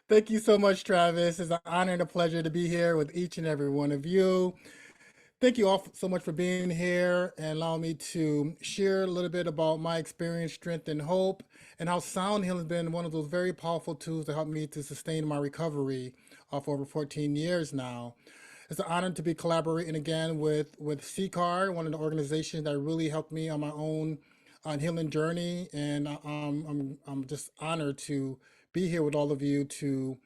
Thank you so much, Travis. It's an honor and a pleasure to be here with each and every one of you. Thank you all so much for being here and allowing me to share a little bit about my experience, strength, and hope, and how sound healing has been one of those very powerful tools to help me to sustain my recovery for over 14 years now. It's an honor to be collaborating again with CCAR, one of the organizations that really helped me on my own healing journey, and I'm just honored to be here with all of you to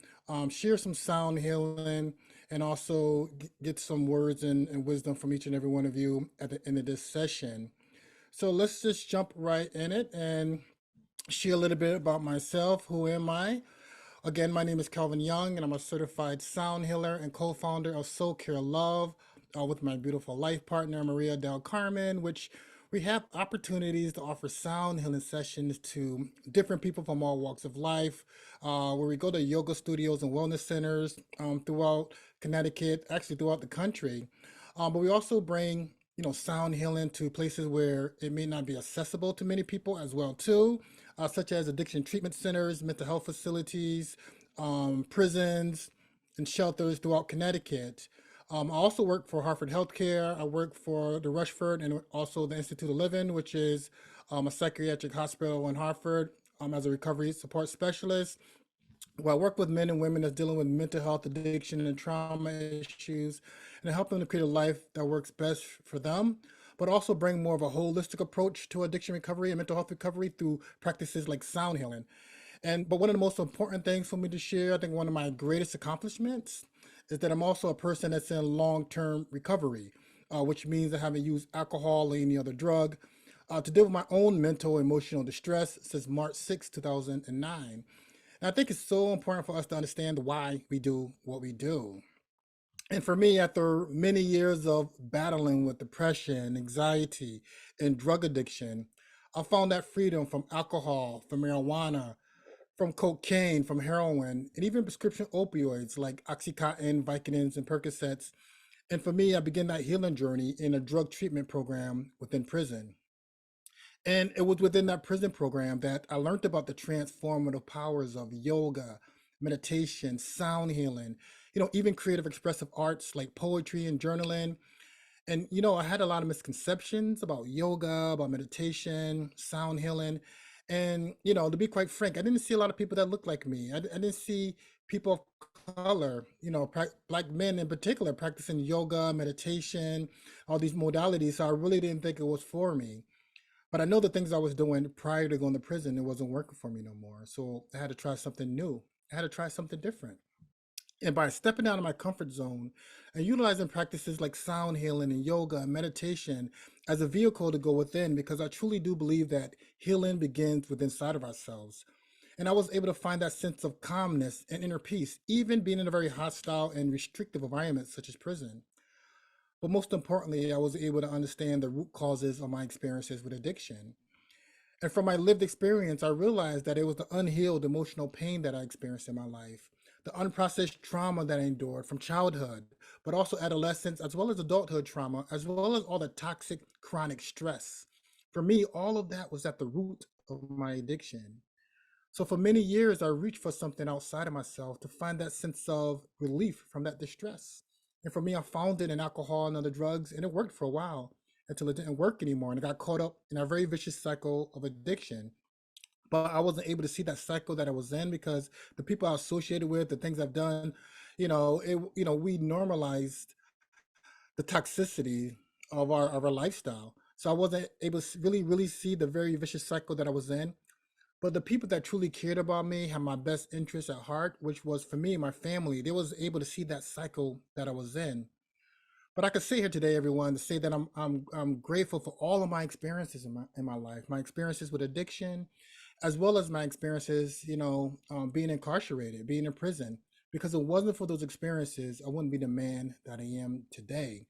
share some sound healing and also get some words and wisdom from each and every one of you at the end of this session. So let's just jump right in it and share a little bit about myself. Who am I? Again, my name is Kelvin Young, and I'm a certified sound healer and co-founder of Soul Care Love with my beautiful life partner, Maria Del Carmen, which we have opportunities to offer sound healing sessions to different people from all walks of life, where we go to yoga studios and wellness centers throughout Connecticut, actually throughout the country. But we also bring sound healing to places where it may not be accessible to many people as well too, such as addiction treatment centers, mental health facilities, prisons, and shelters throughout Connecticut. I also work for Hartford Healthcare. I work for the Rushford and also the Institute of Living, which is a psychiatric hospital in Hartford, as a recovery support specialist. Well, I work with men and women that's dealing with mental health, addiction, and trauma issues, and I help them to create a life that works best for them, but also bring more of a holistic approach to addiction recovery and mental health recovery through practices like sound healing. But one of the most important things for me to share, I think one of my greatest accomplishments, is that I'm also a person that's in long-term recovery, which means I haven't used alcohol or any other drug to deal with my own mental emotional distress since March 6, 2009. And I think it's so important for us to understand why we do what we do. And for me, after many years of battling with depression, anxiety, and drug addiction, I found that freedom from alcohol, from marijuana, from cocaine, from heroin, and even prescription opioids like Oxycontin, Vicodins, and Percocets. And for me, I began that healing journey in a drug treatment program within prison. And it was within that prison program that I learned about the transformative powers of yoga, meditation, sound healing, even creative expressive arts like poetry and journaling. And, I had a lot of misconceptions about yoga, about meditation, sound healing. And, to be quite frank, I didn't see a lot of people that looked like me. I didn't see people of color, black men in particular, practicing yoga, meditation, all these modalities. So I really didn't think it was for me. But I know the things I was doing prior to going to prison, it wasn't working for me no more. So I had to try something new. I had to try something different. And by stepping out of my comfort zone and utilizing practices like sound healing and yoga and meditation as a vehicle to go within, because I truly do believe that healing begins within inside of ourselves. And I was able to find that sense of calmness and inner peace, even being in a very hostile and restrictive environment such as prison. But most importantly, I was able to understand the root causes of my experiences with addiction. And from my lived experience, I realized that it was the unhealed emotional pain that I experienced in my life, the unprocessed trauma that I endured from childhood, but also adolescence, as well as adulthood trauma, as well as all the toxic chronic stress. For me, all of that was at the root of my addiction. So for many years, I reached for something outside of myself to find that sense of relief from that distress. And for me, I found it in alcohol and other drugs, and it worked for a while until it didn't work anymore. And I got caught up in a very vicious cycle of addiction. But I wasn't able to see that cycle that I was in because the people I associated with, the things I've done, we normalized the toxicity of our lifestyle. So I wasn't able to really see the very vicious cycle that I was in. But the people that truly cared about me had my best interests at heart, which was for me, my family. They was able to see that cycle that I was in. But I could sit here today, everyone, to say that I'm grateful for all of my experiences in my life, my experiences with addiction, as well as my experiences, being incarcerated, being in prison. Because it wasn't for those experiences, I wouldn't be the man that I am today.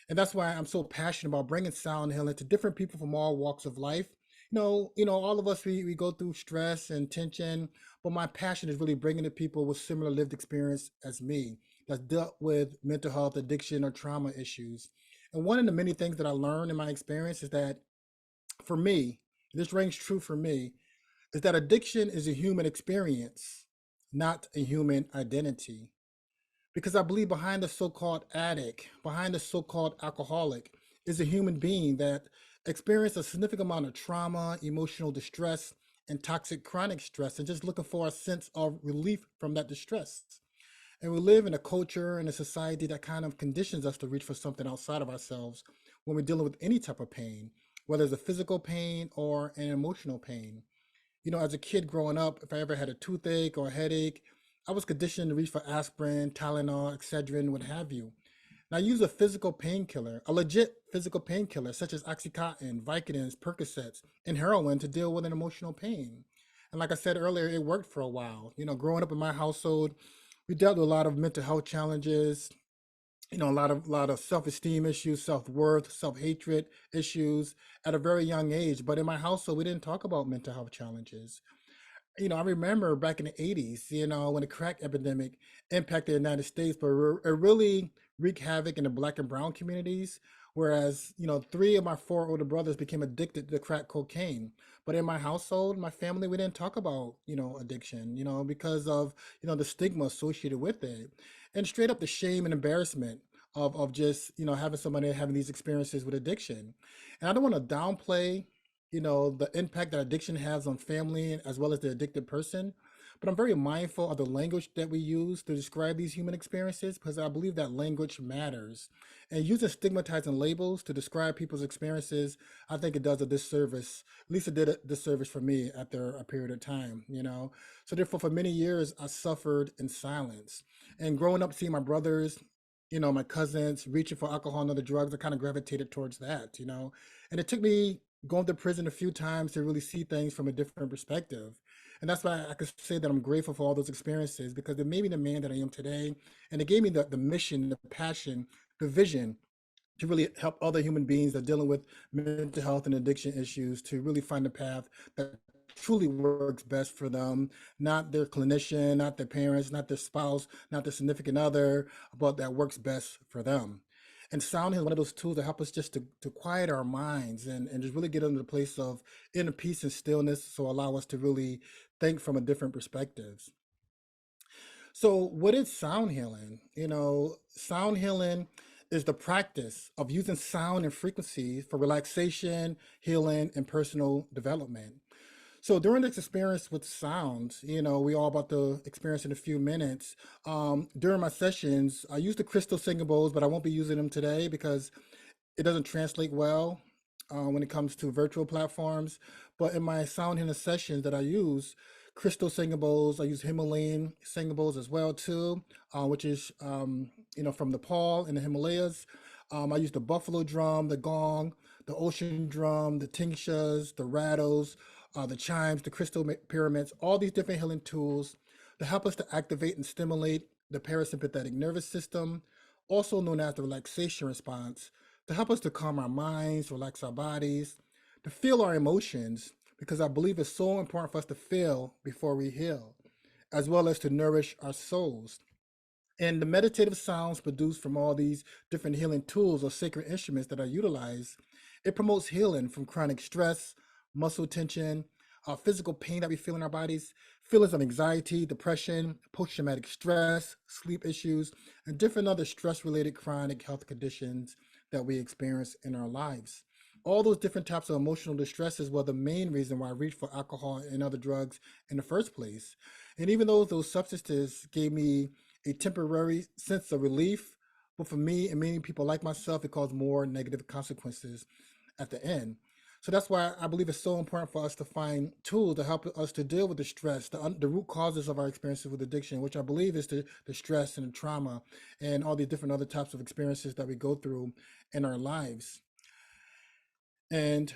And that's why I'm so passionate about bringing sound healing to different people from all walks of life. All of us, we go through stress and tension, but my passion is really bringing to people with similar lived experience as me that's dealt with mental health, addiction, or trauma issues. And one of the many things that I learned in my experience is that for me, this rings true for me, is that addiction is a human experience, not a human identity. Because I believe behind the so-called addict, behind the so-called alcoholic, is a human being that experienced a significant amount of trauma, emotional distress, and toxic chronic stress, and just looking for a sense of relief from that distress. And we live in a culture and a society that kind of conditions us to reach for something outside of ourselves when we're dealing with any type of pain, whether it's a physical pain or an emotional pain. As a kid growing up, if I ever had a toothache or a headache, I was conditioned to reach for aspirin, Tylenol, Excedrin, what have you. And I use a physical painkiller, a legit physical painkiller, such as Oxycontin, Vicodins, Percocets, and heroin to deal with an emotional pain. And like I said earlier, it worked for a while. Growing up in my household, we dealt with a lot of mental health challenges, a lot of self-esteem issues, self-worth, self-hatred issues at a very young age. But in my household, we didn't talk about mental health challenges. I remember back in the 80s, when the crack epidemic impacted the United States, but it really wreaked havoc in the black and brown communities. Whereas, three of my four older brothers became addicted to crack cocaine. But in my household, my family, we didn't talk about, addiction, because of, the stigma associated with it. And straight up the shame and embarrassment of just, having somebody having these experiences with addiction. And I don't want to downplay the impact that addiction has on family as well as the addicted person. But I'm very mindful of the language that we use to describe these human experiences because I believe that language matters. And using stigmatizing labels to describe people's experiences, I think it does a disservice. At least it did a disservice for me after a period of time. So therefore, for many years, I suffered in silence. And growing up, seeing my brothers, my cousins reaching for alcohol and other drugs, I kind of gravitated towards that. And it took me going to prison a few times to really see things from a different perspective. And that's why I could say that I'm grateful for all those experiences because it made me the man that I am today. And it gave me the mission, the passion, the vision to really help other human beings that are dealing with mental health and addiction issues to really find a path that truly works best for them, not their clinician, not their parents, not their spouse, not their significant other, but that works best for them. And sound is one of those tools that help us just to quiet our minds and just really get into the place of inner peace and stillness, so allow us to really think from a different perspectives. So, what is sound healing? Sound healing is the practice of using sound and frequency for relaxation, healing, and personal development. So during this experience with sound, we all about to experience in a few minutes. During my sessions, I use the crystal singing bowls, but I won't be using them today because it doesn't translate well when it comes to virtual platforms. But in my sound healing sessions that I use, crystal singing bowls, I use Himalayan singing bowls as well too, which is from Nepal in the Himalayas. I use the buffalo drum, the gong, the ocean drum, the tingshas, the rattles, the chimes, the crystal pyramids, all these different healing tools to help us to activate and stimulate the parasympathetic nervous system, also known as the relaxation response, to help us to calm our minds, relax our bodies, to feel our emotions, because I believe it's so important for us to feel before we heal, as well as to nourish our souls. And the meditative sounds produced from all these different healing tools or sacred instruments that are utilized, it promotes healing from chronic stress, muscle tension, physical pain that we feel in our bodies, feelings of anxiety, depression, post-traumatic stress, sleep issues, and different other stress-related chronic health conditions that we experience in our lives. All those different types of emotional distresses were the main reason why I reached for alcohol and other drugs in the first place. And even though those substances gave me a temporary sense of relief, but for me and many people like myself, it caused more negative consequences at the end. So that's why I believe it's so important for us to find tools to help us to deal with the stress, the root causes of our experiences with addiction, which I believe is the stress and the trauma and all the different other types of experiences that we go through in our lives. And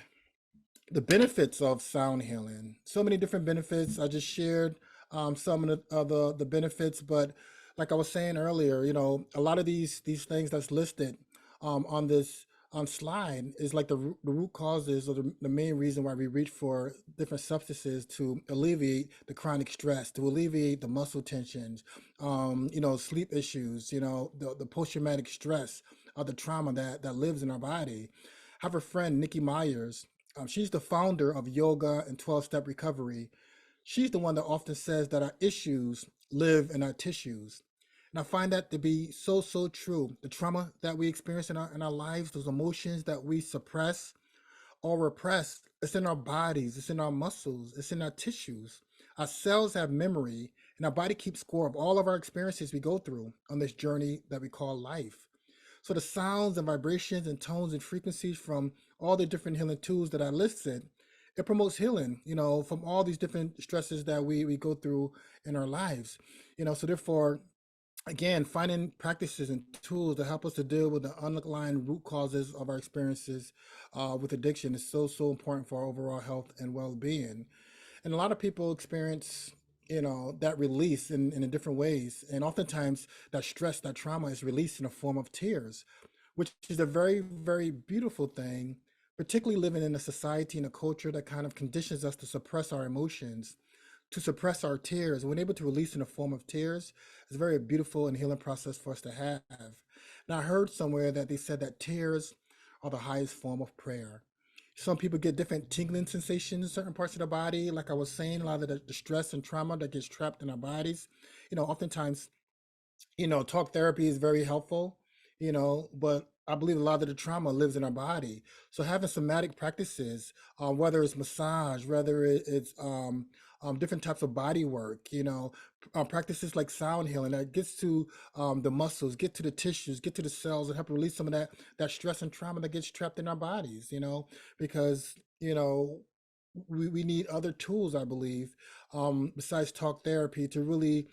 the benefits of sound healing. So many different benefits. I just shared some of the benefits, but like I was saying earlier, a lot of these things that's listed on this slide is like the root causes or the main reason why we reach for different substances to alleviate the chronic stress, to alleviate the muscle tensions, sleep issues, the post-traumatic stress or the trauma that lives in our body. I have a friend, Nikki Myers. She's the founder of Yoga and 12 Step Recovery. She's the one that often says that our issues live in our tissues. And I find that to be so, so true. The trauma that we experience in our lives, those emotions that we suppress or repress, it's in our bodies, it's in our muscles, it's in our tissues. Our cells have memory, and our body keeps score of all of our experiences we go through on this journey that we call life. So the sounds and vibrations and tones and frequencies from all the different healing tools that I listed, it promotes healing, from all these different stresses that we go through in our lives. So therefore, again, finding practices and tools to help us to deal with the underlying root causes of our experiences with addiction is so, so important for our overall health and well-being. And a lot of people experience that release in different ways, and oftentimes that stress, that trauma is released in a form of tears, which is a very, very beautiful thing, particularly living in a society and a culture that kind of conditions us to suppress our emotions, to suppress our tears. When able to release in the form of tears, it's a very beautiful and healing process for us to have. Now, I heard somewhere that they said that tears are the highest form of prayer. Some people get different tingling sensations in certain parts of the body. Like I was saying, a lot of the stress and trauma that gets trapped in our bodies, oftentimes talk therapy is very helpful, but I believe a lot of the trauma lives in our body. So having somatic practices, whether it's massage, whether it's different types of body work, practices like sound healing that gets to the muscles, get to the tissues, get to the cells, and help release some of that stress and trauma that gets trapped in our bodies, because we need other tools, I believe, besides talk therapy, to really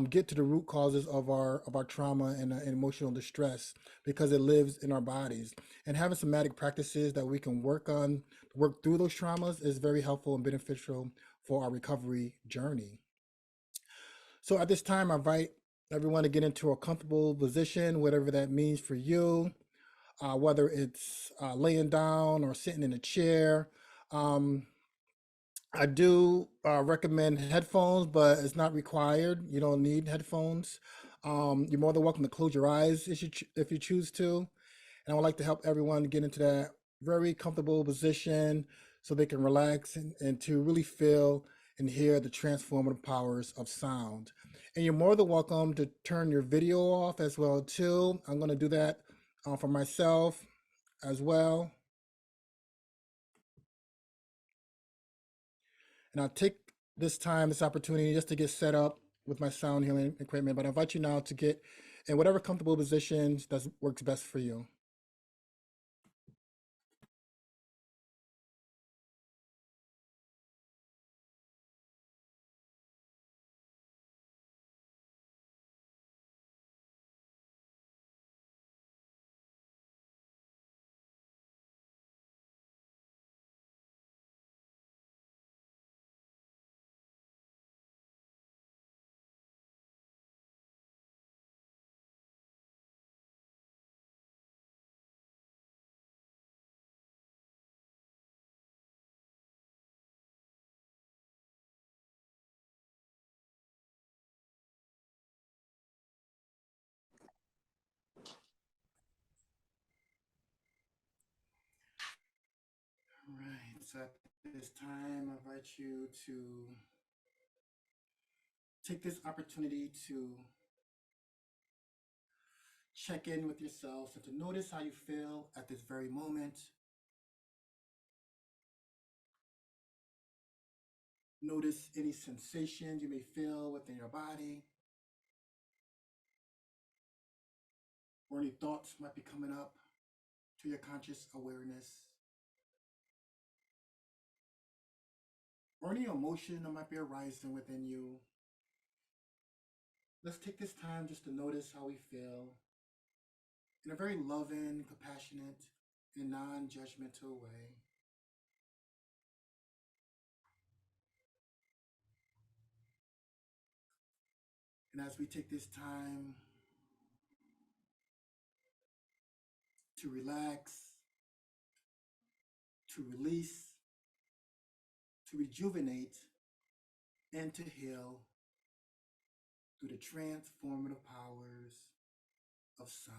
get to the root causes of our trauma and emotional distress, because it lives in our bodies. And having somatic practices that we can work through those traumas, is very helpful and beneficial for our recovery journey. So at this time, I invite everyone to get into a comfortable position, whatever that means for you, whether it's laying down or sitting in a chair. Um, I do recommend headphones, but it's not required. You don't need headphones. You're more than welcome to close your eyes if you choose to. And I would like to help everyone get into that very comfortable position so they can relax and to really feel and hear the transformative powers of sound. And you're more than welcome to turn your video off as well too. I'm going to do that for myself as well. And I'll take this opportunity just to get set up with my sound healing equipment. But I invite you now to get in whatever comfortable positions that works best for you. All right. So at this time, I invite you to take this opportunity to check in with yourself and to notice how you feel at this very moment. Notice any sensations you may feel within your body, or any thoughts might be coming up to your conscious awareness, or any emotion that might be arising within you. Let's take this time just to notice how we feel in a very loving, compassionate, and non judgmental way. And as we take this time to relax, to release, to rejuvenate, and to heal through the transformative powers of sound.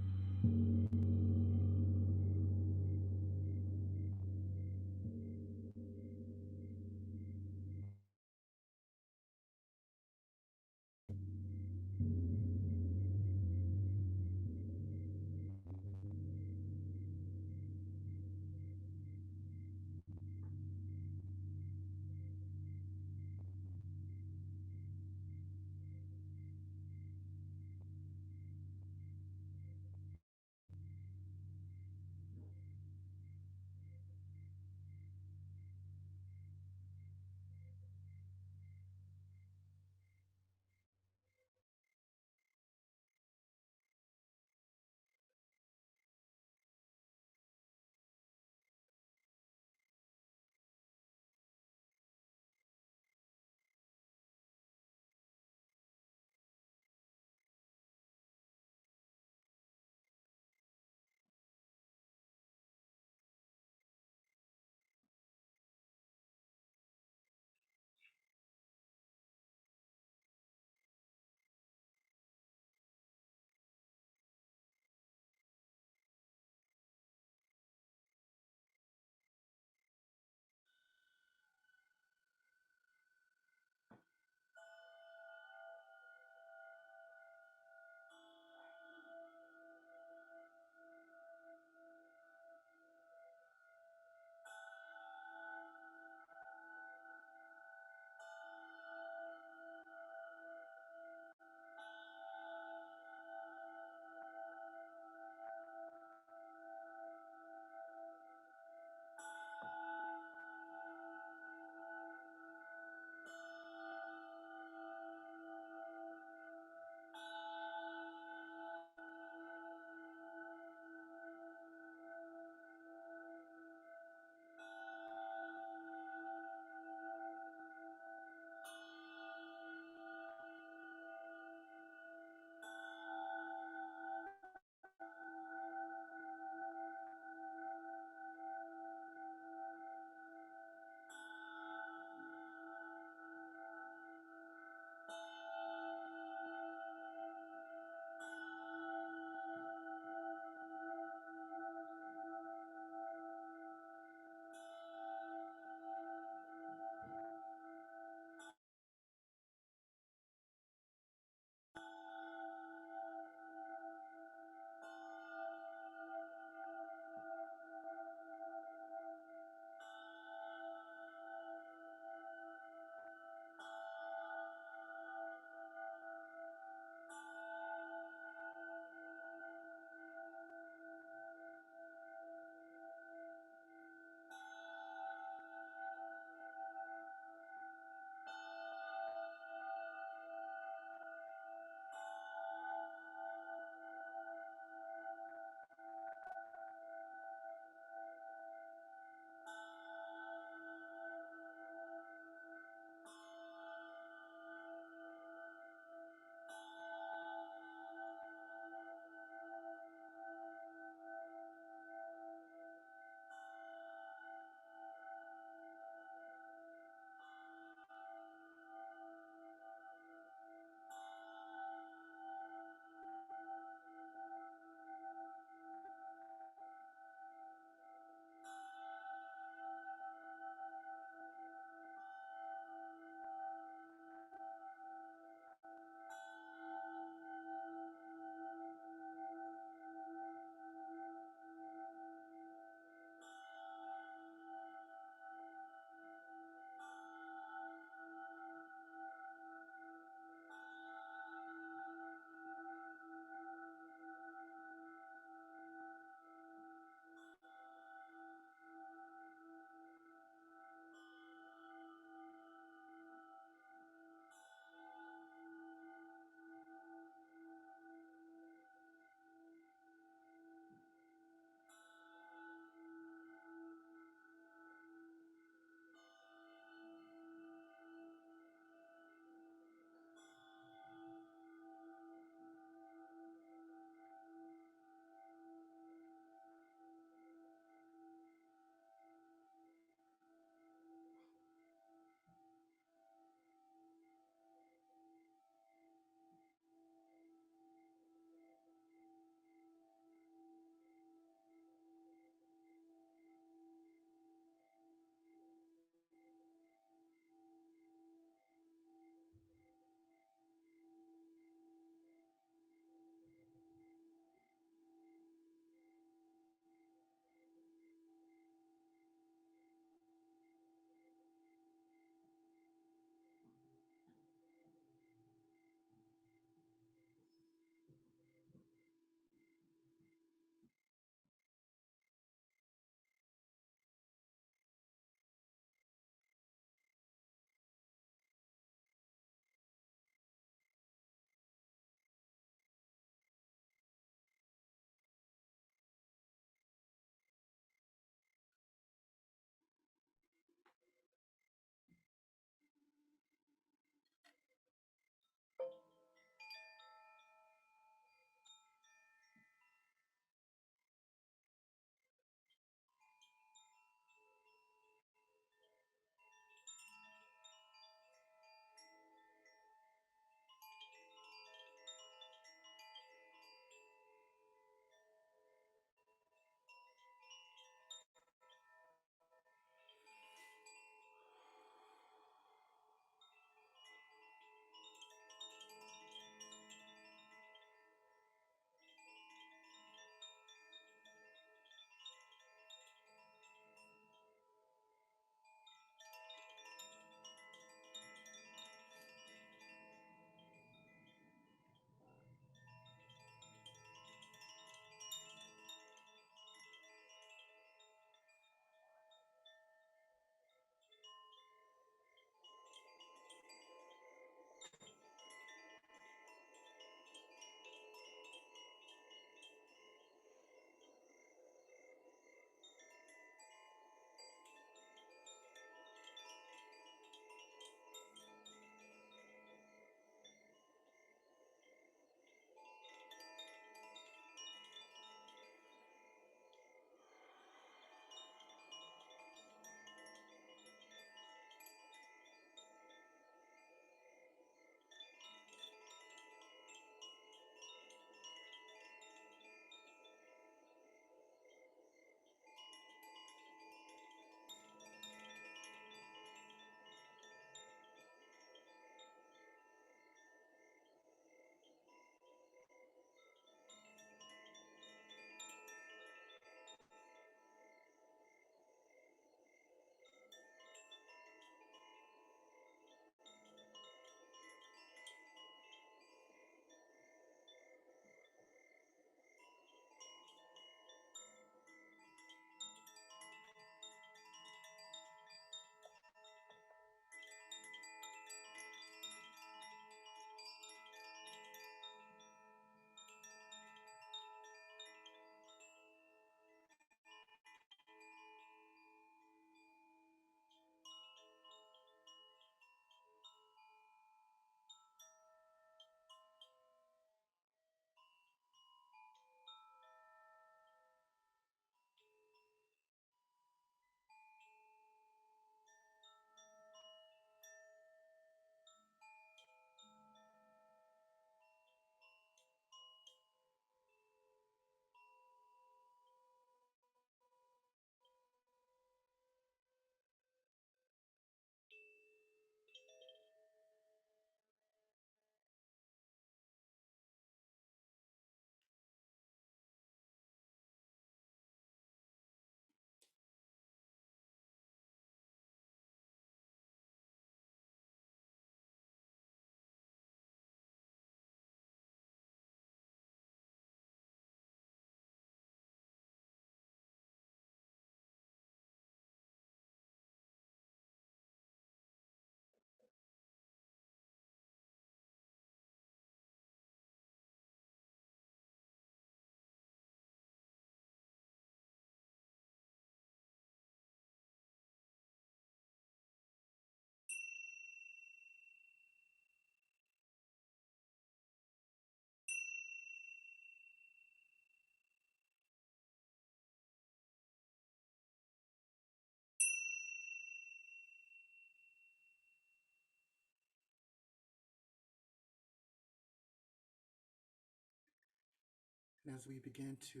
And as we begin to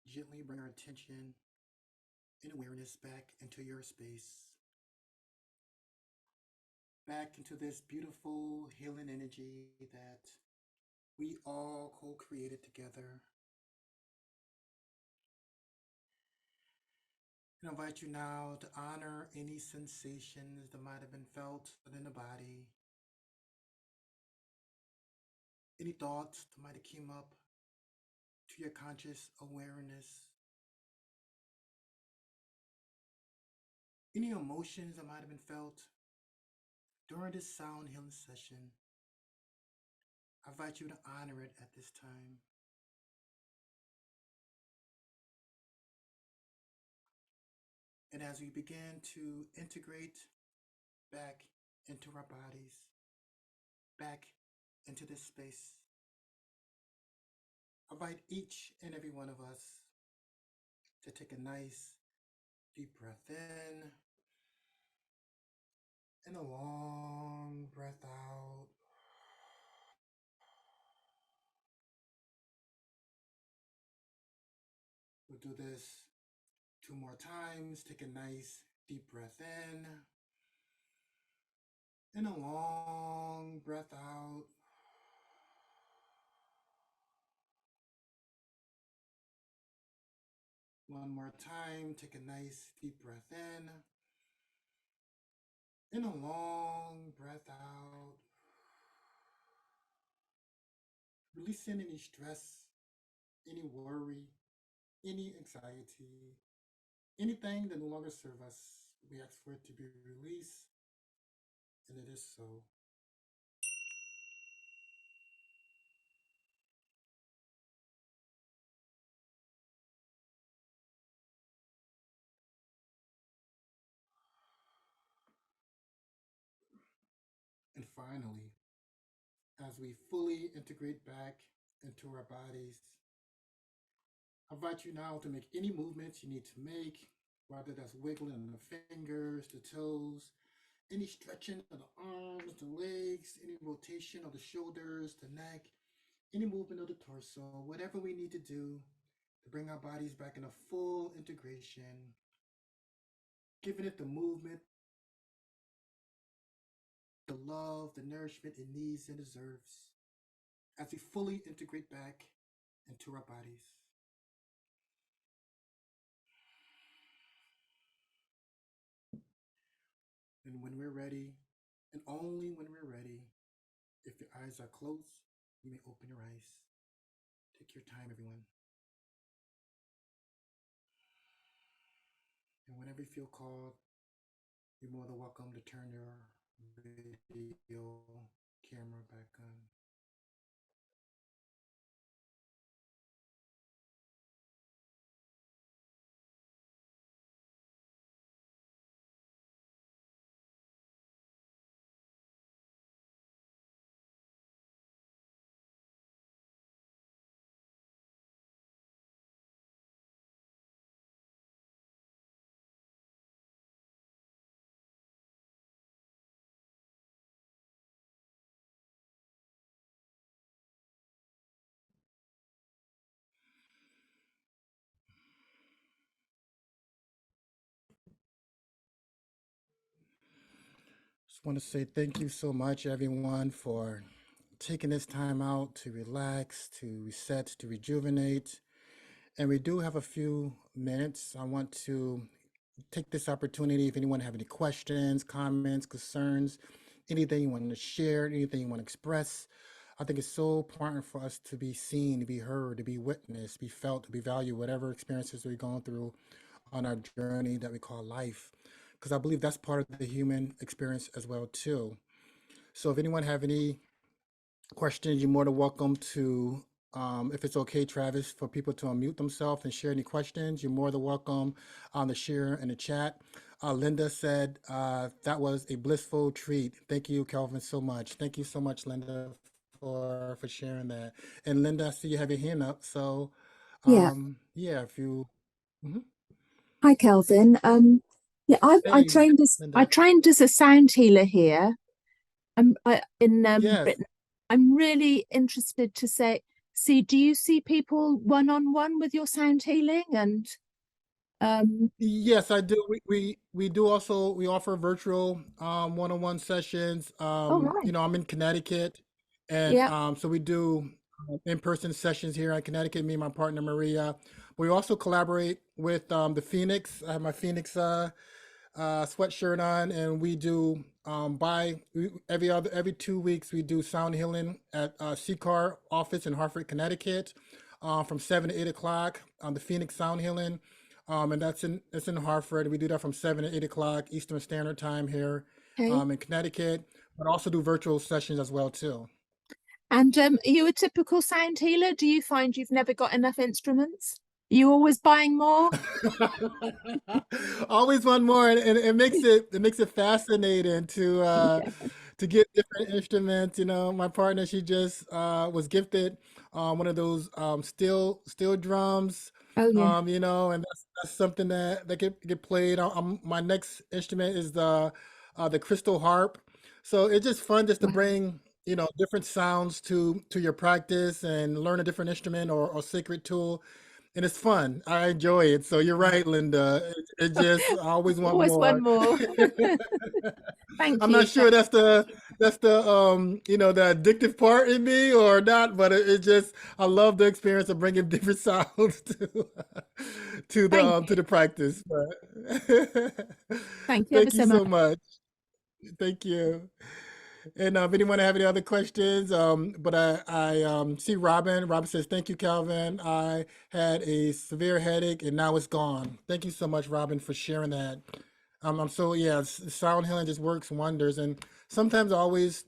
gently bring our attention and awareness back into your space, back into this beautiful healing energy that we all co-created together. And I invite you now to honor any sensations that might have been felt within the body, any thoughts that might have came up to your conscious awareness, any emotions that might have been felt during this sound healing session. I invite you to honor it at this time. And as we begin to integrate back into our bodies, back into this space, I invite each and every one of us to take a nice deep breath in and a long breath out. We'll do this 2 more times. Take a nice deep breath in and a long breath out. One more time. Take a nice deep breath in and a long breath out. Releasing any stress, any worry, any anxiety, anything that no longer serves us. We ask for it to be released, and it is so. And finally, as we fully integrate back into our bodies, I invite you now to make any movements you need to make, whether that's wiggling the fingers, the toes, any stretching of the arms, the legs, any rotation of the shoulders, the neck, any movement of the torso, whatever we need to do to bring our bodies back in a full integration, giving it the movement, the love, the nourishment it needs and deserves as we fully integrate back into our bodies. And when we're ready, and only when we're ready, if your eyes are closed, you may open your eyes. Take your time, everyone. And whenever you feel called, you're more than welcome to turn your video camera back on. Just want to say thank you so much, everyone, for taking this time out to relax, to reset, to rejuvenate. And we do have a few minutes. I want to take this opportunity if anyone have any questions, comments, concerns, anything you want to share, anything you want to express. I think it's so important for us to be seen, to be heard, to be witnessed, be felt, to be valued, whatever experiences we're going through on our journey that we call life. Because I believe that's part of the human experience as well too. So if anyone have any questions, you're more than welcome to, if it's okay, Travis, for people to unmute themselves and share any questions. You're more than welcome to share in the chat. Linda said that was a blissful treat. Thank you, Kelvin, so much. Thank you so much, Linda, for sharing that. And Linda, I see you have your hand up. So Yeah. yeah, if you. Mhm. Hi, Kelvin. Yeah, I Hey, trained as I Linda. trained as a sound healer here. In Yes. Britain. I'm really interested to say see, do you see people one-on-one with your sound healing? And Yes, I do. We do also we offer virtual one-on-one sessions. oh right, I'm in Connecticut, and yeah, so we do in-person sessions here in Connecticut. Me and my partner Maria. We also collaborate with the Phoenix. I have my Phoenix sweatshirt on, and we do every 2 weeks we do sound healing at CCAR office in Hartford, Connecticut, from 7 to 8 o'clock on the Phoenix Sound Healing, and it's in Hartford. We do that from 7 to 8 o'clock Eastern Standard Time here okay. in Connecticut, but also do virtual sessions as well too. And are you a typical sound healer? Do you find you've never got enough instruments? Are you always buying more? Always one more, and it makes it fascinating to get different instruments. My partner, she just was gifted one of those steel drums. Oh yeah, And that's something that get played. My next instrument is the crystal harp. So it's just fun just to wow. bring different sounds to your practice and learn a different instrument or sacred tool, and it's fun. I enjoy it. So you're right, Linda. It just I always want Always one more. more. Thank I'm you. not sure that's the addictive part in me or not, but it just I love the experience of bringing different sounds Thank to you. the practice. But Thank you ever thank you so much. so much. Thank you. And if anyone have any other questions, but I see Robin. Robin says, "Thank you, Calvin. I had a severe headache and now it's gone." Thank you so much, Robin, for sharing that. I'm so yeah, sound healing just works wonders, and sometimes I always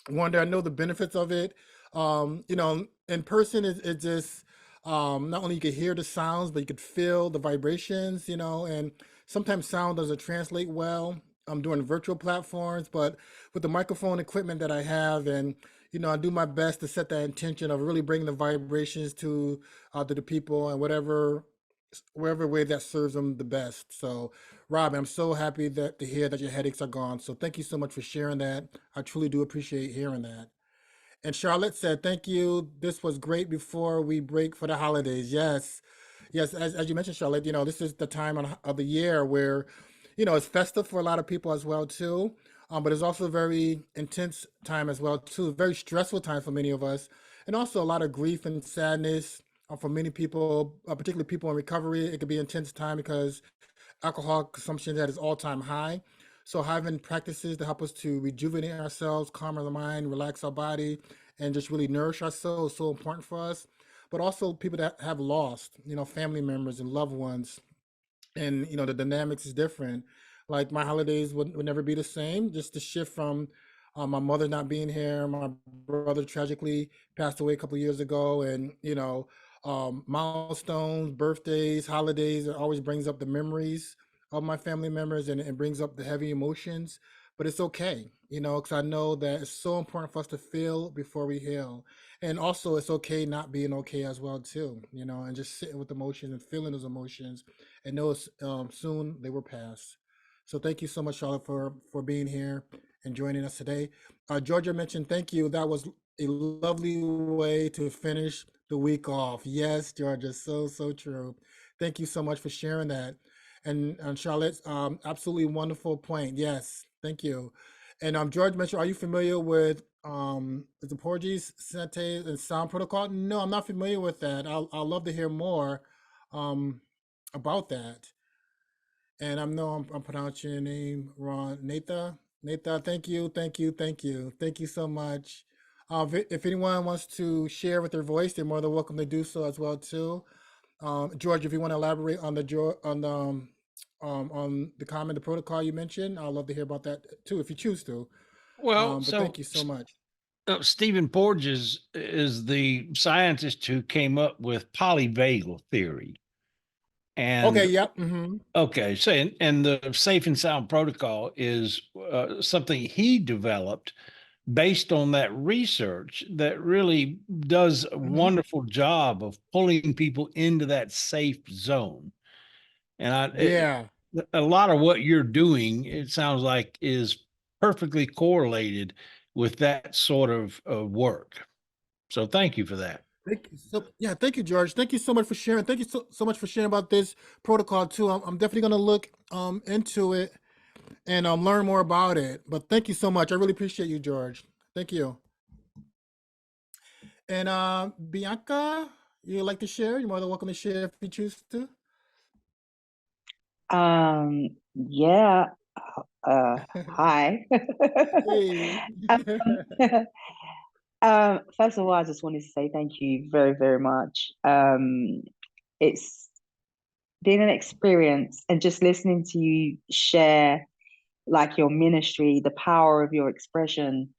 wonder. I know the benefits of it. In person, it just not only you could hear the sounds, but you could feel the vibrations. And sometimes sound doesn't translate well. I'm doing virtual platforms, but with the microphone equipment that I have, and I do my best to set that intention of really bringing the vibrations to the people and wherever way that serves them the best. So, Rob, I'm so happy to hear that your headaches are gone. So, thank you so much for sharing that. I truly do appreciate hearing that. And Charlotte said, "Thank you. This was great before we break for the holidays." Yes, yes. As you mentioned, Charlotte, this is the time of the year where, it's festive for a lot of people as well too. But it's also a very intense time as well too. Very stressful time for many of us, and also a lot of grief and sadness for many people, particularly people in recovery. It could be an intense time because alcohol consumption is at its all-time high. So having practices to help us to rejuvenate ourselves, calm our mind, relax our body, and just really nourish our soul is so important for us. But also people that have lost, family members and loved ones, and the dynamics is different. Like my holidays would never be the same. Just the shift from my mother not being here, my brother tragically passed away a couple of years ago, and milestones, birthdays, holidays, it always brings up the memories of my family members, and it brings up the heavy emotions. But it's okay, because I know that it's so important for us to feel before we heal. And also it's okay not being okay as well too, and just sitting with emotions and feeling those emotions, and know soon they will pass. So thank you so much, Charlotte, for being here and joining us today. Georgia mentioned thank you. That was a lovely way to finish the week off. Yes, Georgia, so true. Thank you so much for sharing that. And Charlotte, absolutely wonderful point. Yes, thank you. And George mentioned, are you familiar with the Portuguese Sente and Sound Protocol? No, I'm not familiar with that. I'll love to hear more um, about that. And I know I'm pronouncing your name wrong. Natha? Natha, thank you so much. If anyone wants to share with their voice, they're more than welcome to do so as well too. George, if you want to elaborate on on the comment, the protocol you mentioned, I'd love to hear about that too, if you choose to. Well, But thank you so much. Stephen Porges is the scientist who came up with polyvagal theory. Okay, And yep. Mm-hmm. okay, so and the safe and sound protocol is something he developed based on that research that really does a Mm-hmm. wonderful job of pulling people into that safe zone. And Yeah. a lot of what you're doing, it sounds like, is perfectly correlated with that sort of work. So thank you for that. Thank you thank you, George. Thank you so much for sharing. Thank you so much for sharing about this protocol too. I'm definitely gonna look into it and learn more about it. But thank you so much. I really appreciate you, George. Thank you. And Bianca, you'd like to share? You're more than welcome to share if you choose to. Yeah. Hi. Hey. Um, First of all, I just wanted to say thank you very, very much. It's been an experience, and just listening to you share like your ministry, the power of your expression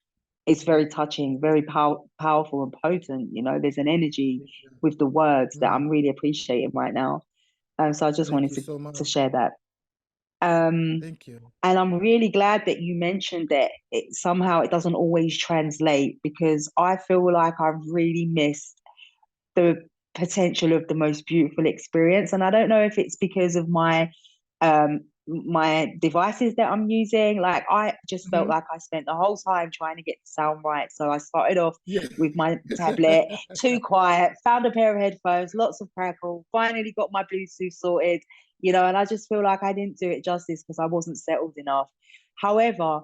is very touching, very powerful and potent. You know, there's an energy with the words that Mm, I'm really appreciating right now. So I just thank wanted you so much. to share that. Um, Thank you. and I'm really glad that you mentioned that somehow it doesn't always translate, because I feel like I've really missed the potential of the most beautiful experience. And I don't know if it's because of my devices that I'm using. Like, I just felt Mhm. like I spent the whole time trying to get the sound right. So I started off Yeah. with my tablet, too quiet, found a pair of headphones, lots of crackle, finally got my Bluetooth sorted, and I just feel like I didn't do it justice because I wasn't settled enough. However,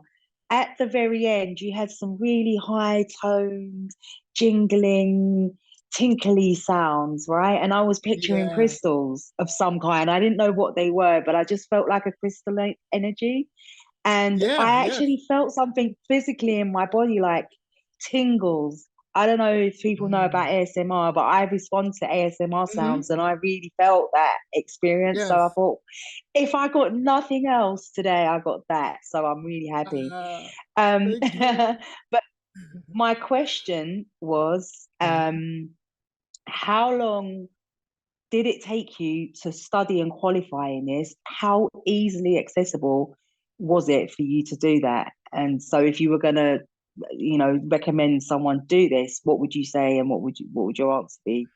at the very end, you had some really high toned, jingling, tinkly sounds, right? And I was picturing Yeah. crystals of some kind. I didn't know what they were, but I just felt like a crystal energy. And Yeah. I Yes. actually felt something physically in my body, like tingles. I don't know if people know about Mm. ASMR, but I respond to ASMR Hmm. sounds, and I really felt that experience. So I Yes. thought, if I got nothing else today, I got that. So I'm really happy. Uh, Um, thank you. but my question was, Mhm. how long did it take you to study and qualify in this? How easily accessible was it for you to do that? And so, if you were going to, recommend someone do this, what would you say, and what would your answer be?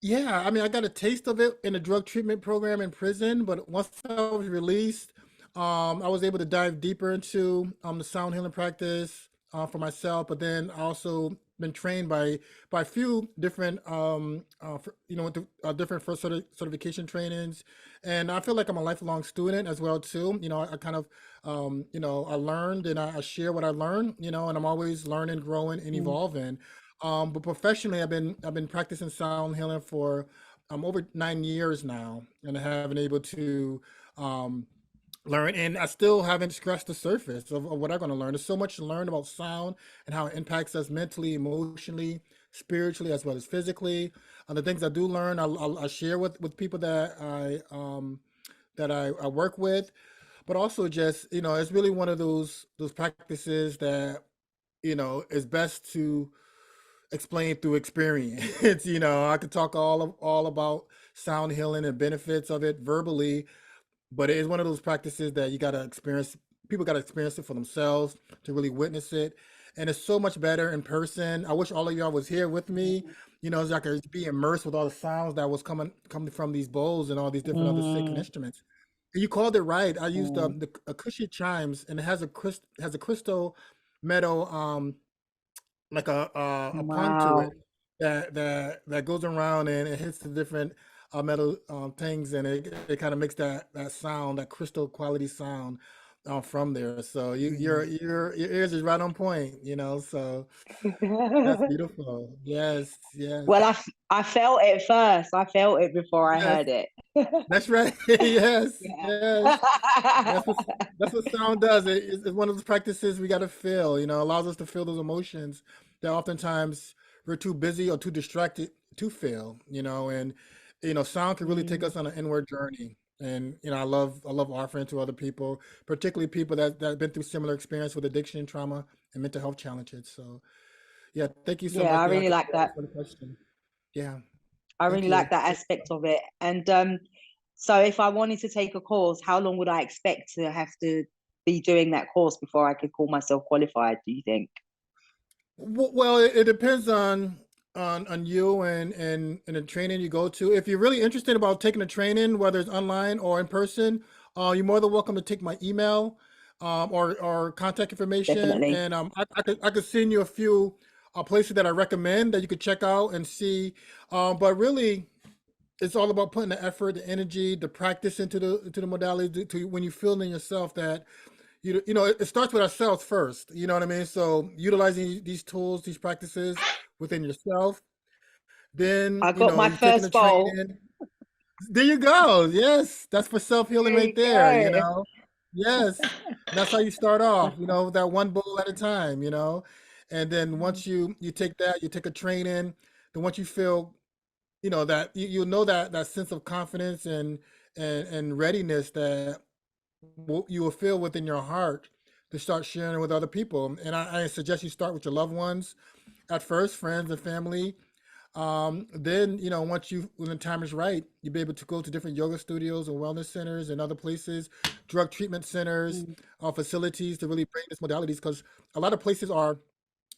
Yeah, I mean, I got a taste of it in a drug treatment program in prison, but once I was released, I was able to dive deeper into the sound healing practice for myself. But then I also been trained by a few different with different first certification trainings, and I feel like I'm a lifelong student as well too. I kind of I learned and I share what I learned. And I'm always learning, growing, and Mm, evolving. But professionally, I've been practicing sound healing for over 9 years now, and I have been able to um, learn. And I still haven't scratched the surface of what I'm going to learn. There's so much to learn about sound and how it impacts us mentally, emotionally, spiritually, as well as physically. The things I do learn, I share with people that I work with, but also just it's really one of those practices that is best to explain through experience. I could talk all about sound healing and benefits of it verbally, but it is one of those practices that you gotta experience. People gotta experience it for themselves to really witness it, and it's so much better in person. I wish all of y'all was here with me. So I could be immersed with all the sounds that was coming from these bowls and all these different other sacred mm, instruments. And you called it right. I used mm. the acoustic chimes, and it has a crystal metal like a pun to it Wow. that goes around and it hits the different metal things, and it kind of makes that sound, that crystal quality sound from there. So Mm. your ears is right on point. So that's beautiful. Yes, yes, Well, I felt it first. I felt it before I yes. heard it. That's right. Yes, Yeah. yes. That's what that's what sound does. It's one of those practices we got to feel. Allows us to feel those emotions that oftentimes we're too busy or too distracted to feel. And sound can really take Mm, us on an inward journey. And I love offering to other people, particularly people that have been through similar experience with addiction, trauma, and mental health challenges. So yeah, thank you so yeah, much, I really Bianca, like that. for the question. Yeah, I thank really you. like that aspect of it. And so if I wanted to take a course, how long would I expect to have to be doing that course before I could call myself qualified, do you think? Well, it depends on you and the training you go to. If you're really interested about taking a training, whether it's online or in person, you're more than welcome to take my email or contact information, Definitely. and I could send you a few places that I recommend that you could check out and see. But really, it's all about putting the effort, the energy, the practice into the modality to when you feel in yourself that it starts with ourselves first. You know what I mean? So utilizing these tools, these practices within yourself. Then I got my you taking the first bowl. training. There you go. Yes, that's for self-healing There right you there, go. Yes. And that's how you start off, that one bowl at a time, And then once you take that, you take a training, then once you feel, that you know that sense of confidence and readiness that you will feel within your heart to start sharing with other people. And I suggest you start with your loved ones at first, friends and family. Then, when the time is right, you'll be able to go to different yoga studios and wellness centers and other places, drug treatment centers, Mm. facilities to really bring these modalities, because a lot of places are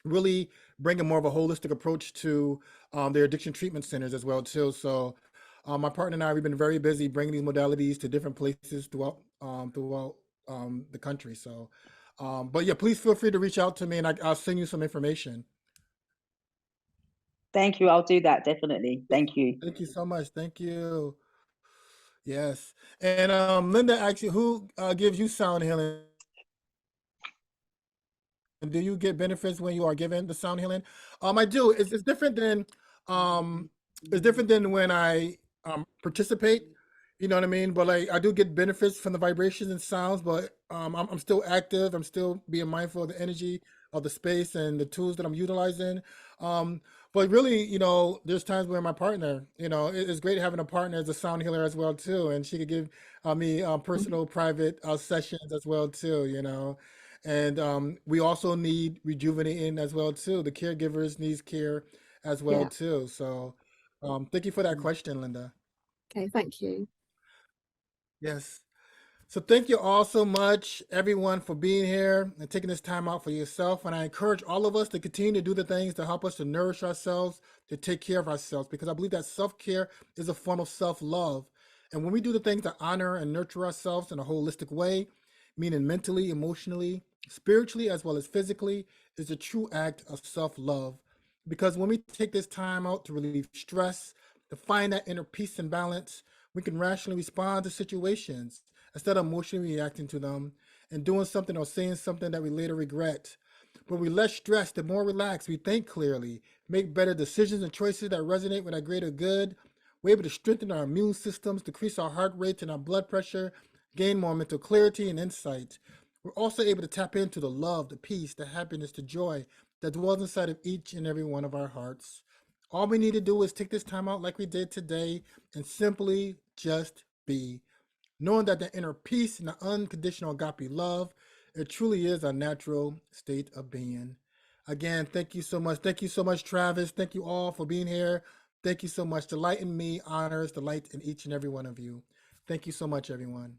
really bringing more of a holistic approach to their addiction treatment centers as well too. So my partner and I, we've been very busy bringing these modalities to different places throughout the country. So, but yeah, please feel free to reach out to me and I'll send you some information. Thank you. I'll do that, definitely. Thank you. Thank you so much. Thank you. Yes. And Linda, actually, who gives you sound healing? Do you get benefits when you are given the sound healing? I do. It's different than when I participate. You know what I mean? But I do get benefits from the vibrations and sounds, but I'm still active. I'm still being mindful of the energy of the space and the tools that I'm utilizing. But really, there's times where my partner, it's great having a partner as a sound healer as well too, and she could give me personal, private sessions as well too. And we also need rejuvenating as well too. The caregivers needs care as well Yeah. too. So thank you for that question, Linda. Okay, thank you. Yes. So thank you all so much, everyone, for being here and taking this time out for yourself. And I encourage all of us to continue to do the things to help us to nourish ourselves, to take care of ourselves, because I believe that self-care is a form of self-love. And when we do the things that honor and nurture ourselves in a holistic way, meaning mentally, emotionally, spiritually, as well as physically, is a true act of self-love. Because when we take this time out to relieve stress, to find that inner peace and balance, we can rationally respond to situations instead of emotionally reacting to them and doing something or saying something that we later regret. When we're less stressed and more relaxed, we think clearly, make better decisions and choices that resonate with our greater good. We're able to strengthen our immune systems, decrease our heart rate and our blood pressure, gain more mental clarity and insight. We're also able to tap into the love, the peace, the happiness, the joy that dwells inside of each and every one of our hearts. All we need to do is take this time out like we did today and simply just be, knowing that the inner peace and the unconditional agape love, it truly is a natural state of being. Again, thank you so much. Thank you so much, Travis. Thank you all for being here. Thank you so much. The light in me honors the light in each and every one of you. Thank you so much, everyone.